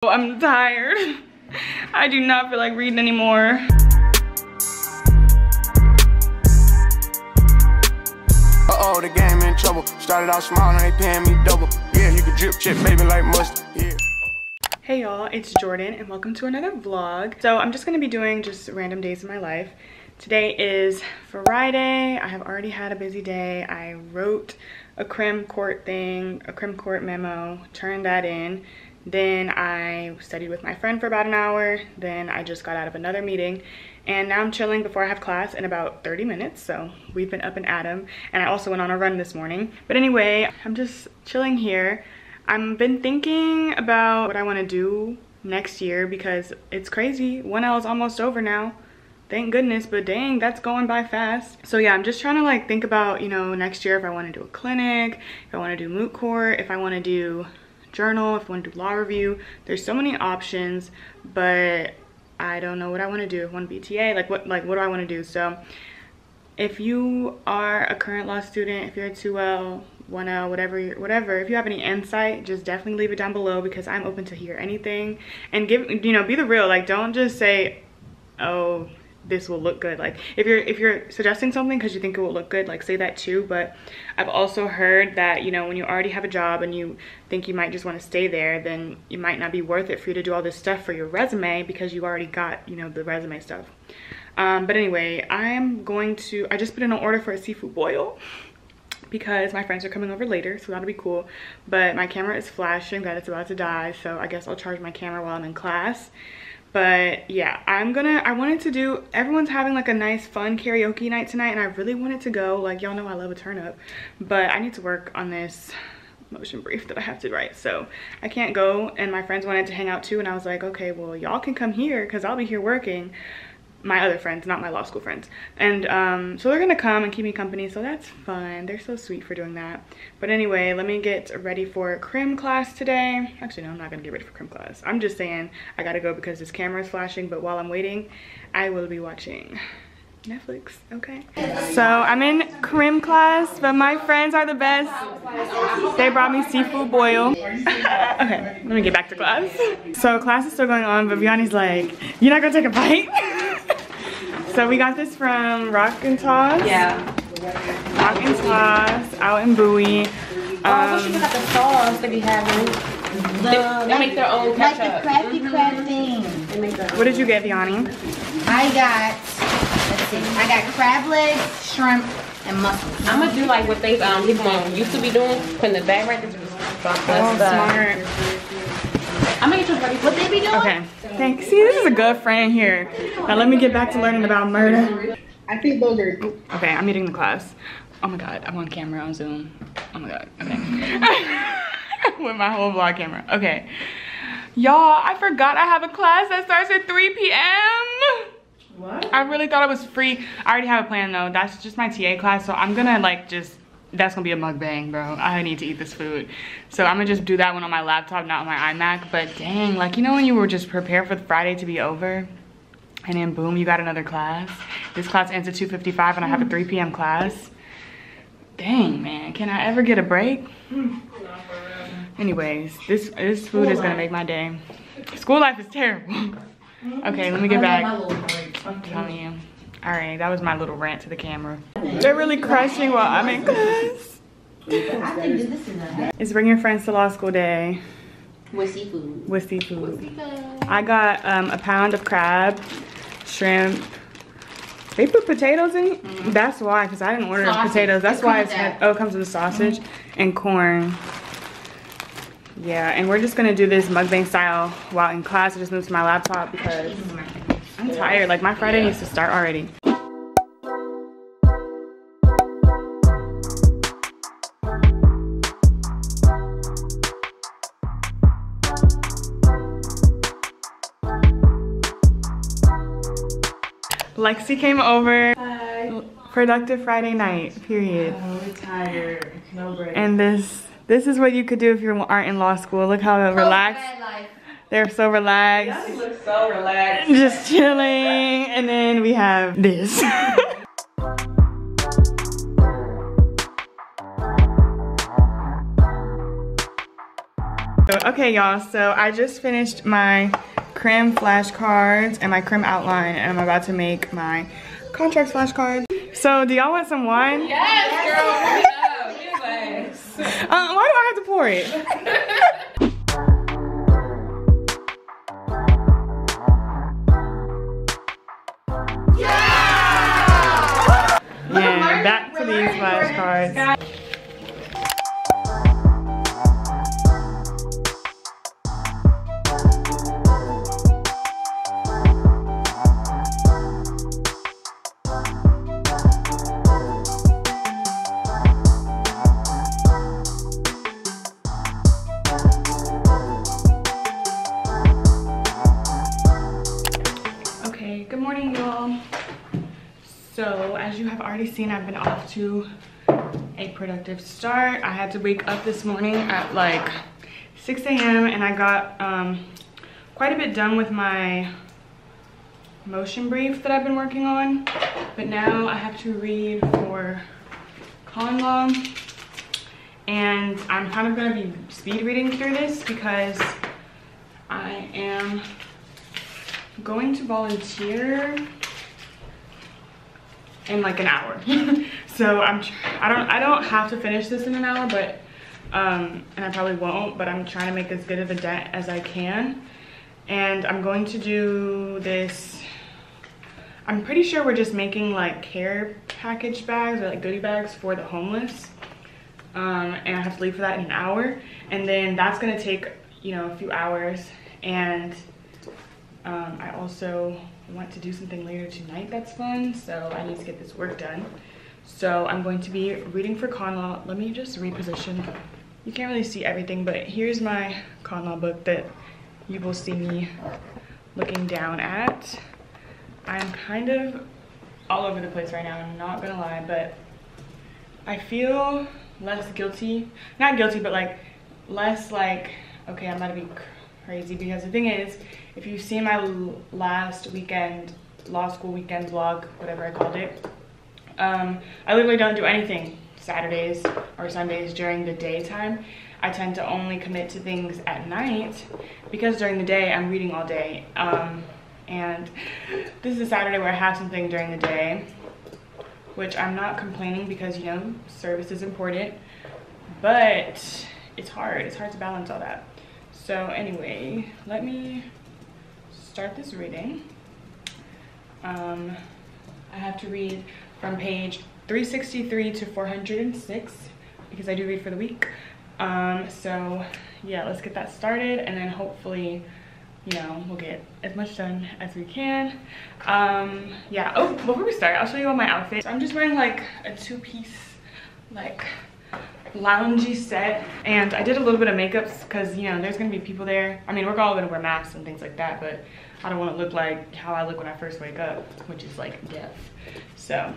I'm tired. I do not feel like reading anymore. Uh-oh, the game in trouble. Started out small, now they paying me double. Yeah, you can drip chip, baby, like mustard. Yeah. Hey y'all, it's Jordan and welcome to another vlog. So I'm just gonna be doing just random days of my life. Today is Friday. I have already had a busy day. I wrote a crim court thing, a crim court memo, turned that in. Then I studied with my friend for about an hour. Then I just got out of another meeting. And now I'm chilling before I have class in about 30 minutes. So we've been up and at 'em. And I also went on a run this morning. But anyway, I'm just chilling here. I've been thinking about what I want to do next year because it's crazy. 1L is almost over now. Thank goodness, but dang, that's going by fast. So yeah, I'm just trying to like think about, you know, next year if I want to do a clinic, if I want to do moot court, if I want to do journal, if I want to do law review. There's so many options, but I don't know what I want to do. I want to be TA, what do I want to do? So if you are a current law student, if you're a 2L, 1L, whatever, if you have any insight, just definitely leave it down below because I'm open to hear anything. And give, you know, be the real, like don't just say, oh, this will look good. Like if you're suggesting something because you think it will look good, like say that too. But I've also heard that, you know, when you already have a job and you think you might just want to stay there, then it might not be worth it for you to do all this stuff for your resume because you already got, you know, the resume stuff. But anyway, I just put in an order for a seafood boil because my friends are coming over later, so that'll be cool. But my camera is flashing that it's about to die, so I guess I'll charge my camera while I'm in class. But yeah, I wanted to do, everyone's having like a nice fun karaoke night tonight and I really wanted to go. Like y'all know I love a turn up, but I need to work on this motion brief that I have to write, so I can't go. And my friends wanted to hang out too and I was like, okay, well y'all can come here because I'll be here working. My other friends, not my law school friends. And so they're gonna come and keep me company, so that's fun. They're so sweet for doing that. But anyway, let me get ready for crim class today. Actually, no, I'm not gonna get ready for crim class. I'm just saying I gotta go because this camera is flashing, but while I'm waiting, I will be watching Netflix, okay? So I'm in crim class, but my friends are the best. They brought me seafood boil. Okay, let me get back to class. So class is still going on, but Vianney's like, you're not gonna take a bite? So we got this from Rock and Toss. Yeah. Rock and Toss out in Bowie. I wish you got the sauce they be having. They make their own ketchup. Like the Krabby Krab thing. They make their own. What did you get, Vianney? I got crab legs, shrimp, and mussels. I'm gonna do like what they people used to be doing, putting the bag right there. Oh, smart. I'm gonna get you ready. What they be doing? Okay. Thanks. See, this is a good friend here. Now let me get back to learning about murder. I think those are. Okay, I'm meeting the class. Oh my god, I'm on camera on Zoom. Oh my god. Okay. With my whole vlog camera. Okay. Y'all, I forgot I have a class that starts at 3 p.m. What? I really thought it was free. I already have a plan though. That's just my TA class, so I'm gonna like that's gonna be a mukbang, bro. I need to eat this food. So I'm gonna just do that one on my laptop, not on my iMac. But dang, like, you know when you were just prepared for Friday to be over and then boom, you got another class. This class ends at 2:55 and I have a 3 p.m. class. Dang, man, can I ever get a break? Anyways, this food is gonna make my day. School life is terrible. Okay, let me get back. I'm telling you. All right, that was my little rant to the camera. They're really crushing while I'm in class. It's Bring Your Friends to Law School Day. With seafood. With seafood. I got a pound of crab, shrimp. They put potatoes in it? Mm-hmm. That's why, because I didn't order potatoes. That's why it comes with sausage and corn. Yeah, and we're just gonna do this mukbang style while in class. I just moved to my laptop because I'm tired. Like my Friday needs to start already. Lexi came over. Hi. Productive Friday night, period. Oh, we're tired. No break. And this is what you could do if you aren't in law school. Look how relaxed. They're so relaxed. You look so relaxed. Just chilling. And then we have this. Okay, y'all, so I just finished my crim flashcards and my crim outline, and I'm about to make my contract flashcards. So, do y'all want some wine? Yes, girl. Give me a glass. Why do I have to pour it? Yeah, back to these flashcards. Good morning, y'all. So as you have already seen, I've been off to a productive start. I had to wake up this morning at like 6 a.m. and I got quite a bit done with my motion brief that I've been working on, but now I have to read for con law, and I'm kind of going to be speed reading through this because I am going to volunteer in like an hour. So I don't have to finish this in an hour, but and I probably won't, but I'm trying to make as good of a dent as I can. And I'm going to do this, I'm pretty sure we're just making like care package bags or like goodie bags for the homeless, and I have to leave for that in an hour, and then that's gonna take, you know, a few hours. And I also want to do something later tonight that's fun, so I need to get this work done. So I'm going to be reading for con law. Let me just reposition. You can't really see everything, but here's my con law book that you will see me looking down at. I'm kind of all over the place right now, I'm not gonna lie, but I feel less guilty. Not guilty, but like less like, okay, I'm gonna be crazy, because the thing is, if you've seen my last weekend, law school weekend vlog, whatever I called it, I literally don't do anything Saturdays or Sundays during the daytime. I tend to only commit to things at night because during the day I'm reading all day. And this is a Saturday where I have something during the day, which I'm not complaining because, you know, service is important, but it's hard. It's hard to balance all that. So anyway, let me start this reading. I have to read from page 363 to 406 because I do read for the week. So yeah, let's get that started, and then hopefully, you know, we'll get as much done as we can. Yeah, oh, before we start, I'll show you all my outfits. So I'm just wearing like a two-piece, like, loungy set, and I did a little bit of makeup because, you know, there's gonna be people there. I mean, we're all gonna wear masks and things like that, but I don't want to look like how I look when I first wake up, which is like death. So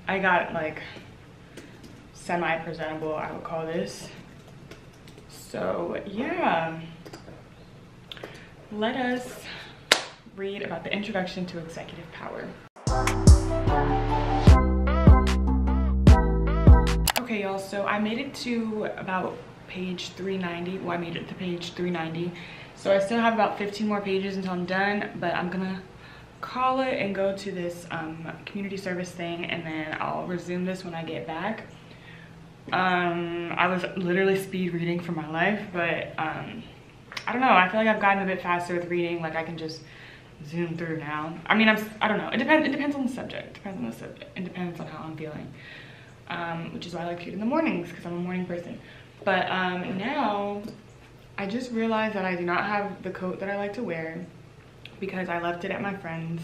I got like semi-presentable, I would call this. So yeah, let us read about the introduction to executive power. Okay, y'all, so I made it to about page 390. Well, I made it to page 390. So I still have about 15 more pages until I'm done, but I'm gonna call it and go to this community service thing, and then I'll resume this when I get back. I was literally speed reading for my life, but I don't know, I feel like I've gotten a bit faster with reading. Like I can just zoom through now. I mean, I don't know, it depends on the subject. It depends on how I'm feeling. Which is why I like to read in the mornings, because I'm a morning person. But now I just realized that I do not have the coat that I like to wear because I left it at my friend's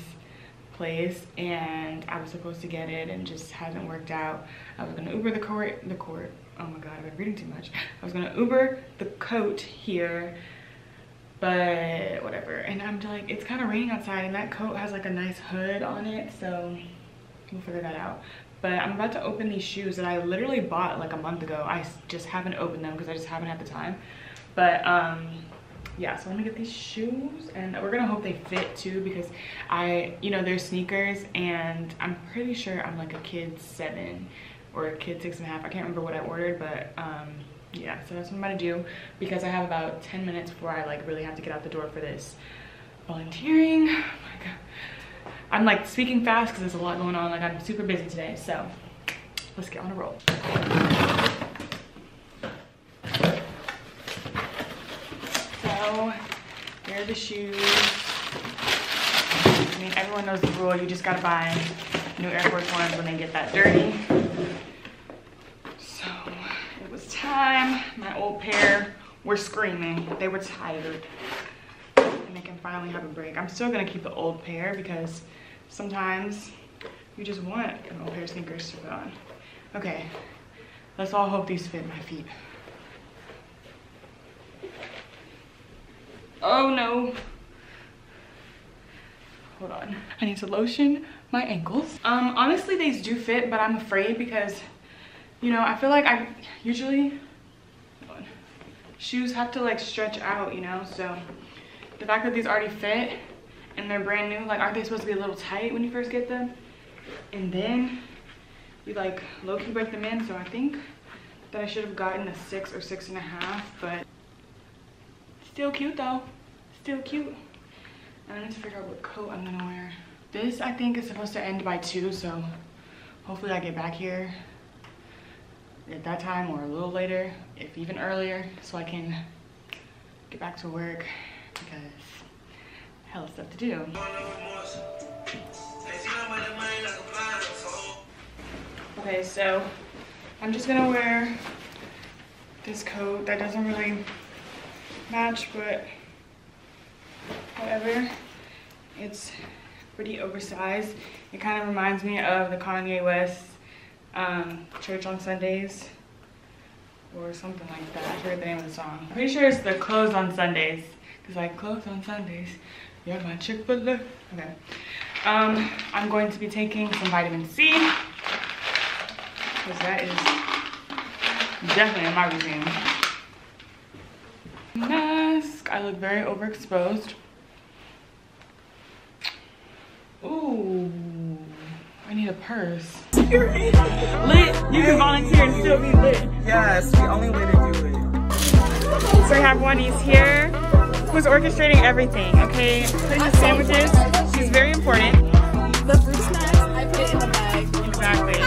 place and I was supposed to get it and just hasn't worked out. I was gonna Uber the coat, oh my god, I've been reading too much. I was gonna Uber the coat here, but whatever. And I'm like, it's kind of raining outside and that coat has like a nice hood on it, so we'll figure that out. But I'm about to open these shoes that I literally bought like a month ago. I just haven't opened them because I just haven't had the time. But yeah, so I'm gonna get these shoes and we're gonna hope they fit too, because you know, they're sneakers and I'm pretty sure I'm like a kid 7 or a kid 6.5. I can't remember what I ordered, but yeah, so that's what I'm gonna do because I have about 10 minutes before I like really have to get out the door for this volunteering. Oh my God. I'm like speaking fast because there's a lot going on. Like I'm super busy today, so let's get on a roll. So here are the shoes. I mean, everyone knows the rule. You just gotta buy new Air Force Ones when they get that dirty. So it was time. My old pair were screaming. They were tired. And they can finally have a break. I'm still gonna keep the old pair because sometimes you just want an old pair of sneakers to put on. Okay, let's all hope these fit my feet. Oh no. Hold on. I need to lotion my ankles. Honestly, these do fit, but I'm afraid because, you know, I feel like I usually, shoes have to like stretch out, you know? So the fact that these already fit and they're brand new, like aren't they supposed to be a little tight when you first get them? And then you like low-key break them in. So I think that I should have gotten a 6 or 6.5, but still cute though, still cute. And I need to figure out what coat I'm gonna wear. This I think is supposed to end by 2, so hopefully I get back here at that time or a little later, if even earlier, so I can get back to work because hella stuff to do. Okay, so I'm just gonna wear this coat that doesn't really match, but whatever. It's pretty oversized. It kind of reminds me of the Kanye West Church on Sundays or something like that. I forget the name of the song. I'm pretty sure it's the Clothes on Sundays, because like clothes on Sundays, you're my Chick-fil-A. Okay. I'm going to be taking some vitamin C because that is definitely in my routine. Mask. I look very overexposed. Ooh, I need a purse. Lit. You can volunteer and still be lit. Yes, we only way to do it. So I have Juanice here, who's orchestrating everything. Okay, putting the sandwiches. She's very important. The fruit snacks, I put it in the bag. Exactly.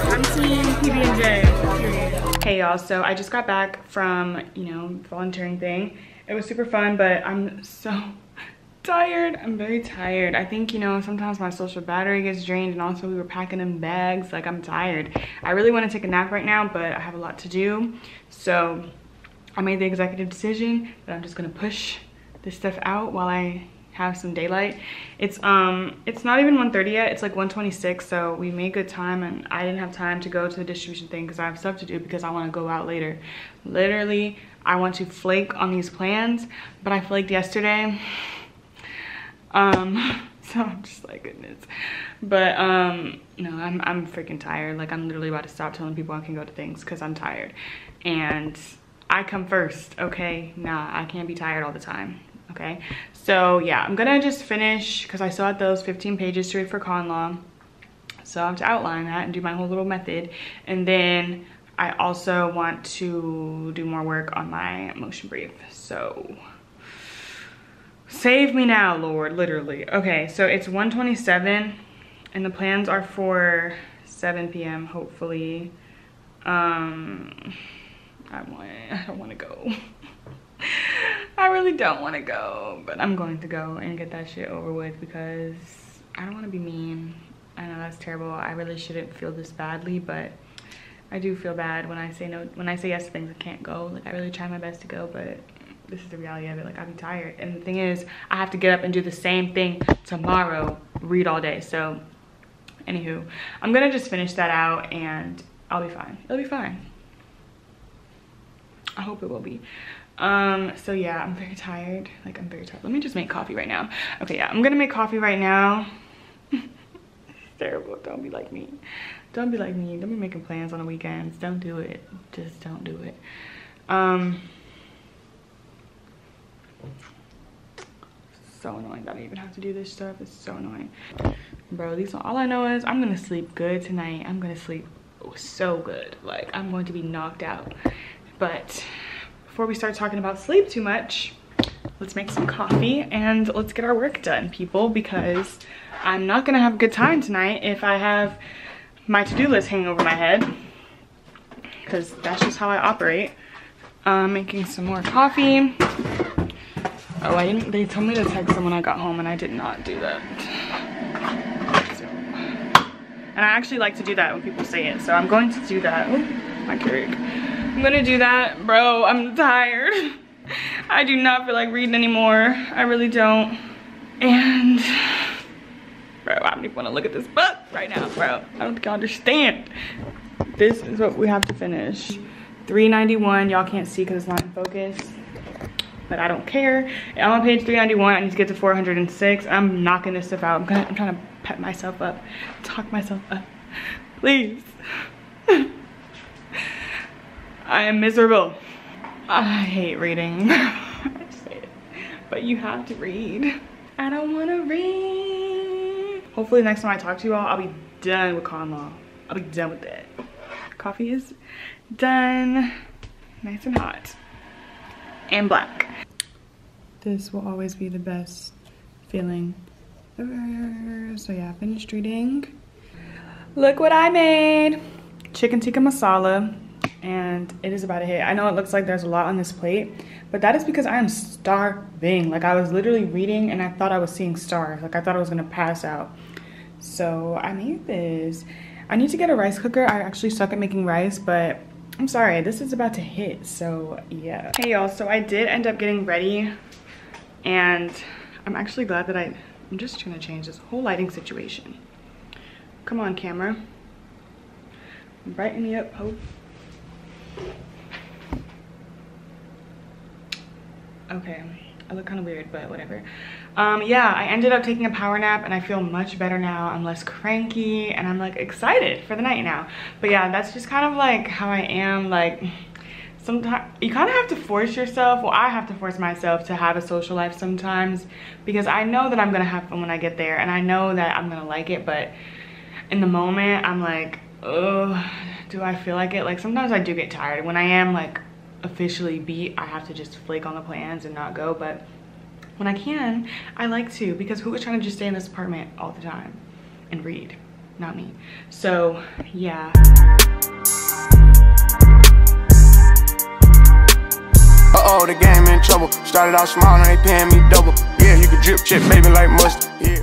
I'm team PB&J. Hey y'all, so I just got back from, you know, volunteering thing. It was super fun, but I'm so tired. I'm very tired. I think, you know, sometimes my social battery gets drained, and also we were packing in bags. Like, I'm tired. I really want to take a nap right now, but I have a lot to do. So I made the executive decision that I'm just gonna push this stuff out while I have some daylight. It's not even 1:30 yet. It's like 1:26, so we made good time, and I didn't have time to go to the distribution thing because I have stuff to do because I want to go out later. Literally, I want to flake on these plans, but I flaked yesterday. So I'm just like, goodness. But no, I'm freaking tired. Like, I'm literally about to stop telling people I can go to things because I'm tired. And I come first, okay? Nah, I can't be tired all the time. Okay, so yeah, I'm gonna just finish because I still had those 15 pages to read for con law, so I have to outline that and do my whole little method. And then I also want to do more work on my motion brief, so save me now, Lord, literally. Okay, so it's 1:27 and the plans are for 7 p.m. hopefully. I don't want to go. I really don't want to go, but I'm going to go and get that shit over with because I don't want to be mean. I know that's terrible. I really shouldn't feel this badly, but I do feel bad when I say no, when I say yes to things I can't go. Like, I really try my best to go, but this is the reality of it. Like, I'll be tired. And the thing is, I have to get up and do the same thing tomorrow, read all day. So anywho, I'm gonna just finish that out and I'll be fine. It'll be fine. I hope it will be. So yeah, I'm very tired. Like, I'm very tired. Let me just make coffee right now. Okay, yeah, I'm gonna make coffee right now. It's terrible. Don't be like me. Don't be like me. Don't be making plans on the weekends. Don't do it. Just don't do it. so annoying that I even have to do this stuff. It's so annoying. Bro, all I know is I'm gonna sleep good tonight. I'm gonna sleep so good. Like, I'm going to be knocked out. But before we start talking about sleep too much, let's make some coffee and let's get our work done, people, because I'm not gonna have a good time tonight if I have my to-do list hanging over my head, because that's just how I operate. Making some more coffee. Oh, they told me to text them when I got home and I did not do that. So, and I actually like to do that when people say it, so I'm going to do that. Oh, my Keurig. I'm gonna do that. Bro, I'm tired. I do not feel like reading anymore. I really don't. And, bro, I don't even want to look at this book right now, bro. I don't think I understand. This is what we have to finish. 391. Y'all can't see because it's not in focus, but I don't care. I'm on page 391. I need to get to 406. I'm knocking this stuff out. I'm trying to pep myself up, talk myself up. Please. I am miserable. I hate reading. I say it, but you have to read. I don't want to read. Hopefully next time I talk to you all, I'll be done with con law. I'll be done with that. Coffee is done, nice and hot and black. This will always be the best feeling ever. So yeah, I finished reading. Look what I made. Chicken tikka masala, and it is about to hit. I know it looks like there's a lot on this plate, but that is because I am starving. Like, I was literally reading and I thought I was seeing stars. Like, I thought I was gonna pass out. So I made this. I need to get a rice cooker. I actually suck at making rice, but I'm sorry, this is about to hit, so yeah. Hey y'all, so I did end up getting ready, and I'm actually glad that I'm just trying to change this whole lighting situation. Come on, camera. Brighten me up, Hope. Okay, I look kind of weird, but whatever. Yeah, I ended up taking a power nap and I feel much better now. I'm less cranky and I'm like excited for the night now. But yeah, that's just kind of like how I am. Like, sometimes you kind of have to force yourself. Well, I have to force myself to have a social life sometimes, because I know that I'm gonna have fun when I get there and I know that I'm gonna like it, but in the moment I'm like, oh, do I feel like it? Like, sometimes I do get tired. When I am like officially beat, I have to just flake on the plans and not go. But when I can, I like to, because who is trying to just stay in this apartment all the time and read? Not me. So yeah. Uh-oh, the game in trouble. Started out small, now they paying me double. Yeah, you can drip check, baby, like mustard. Yeah.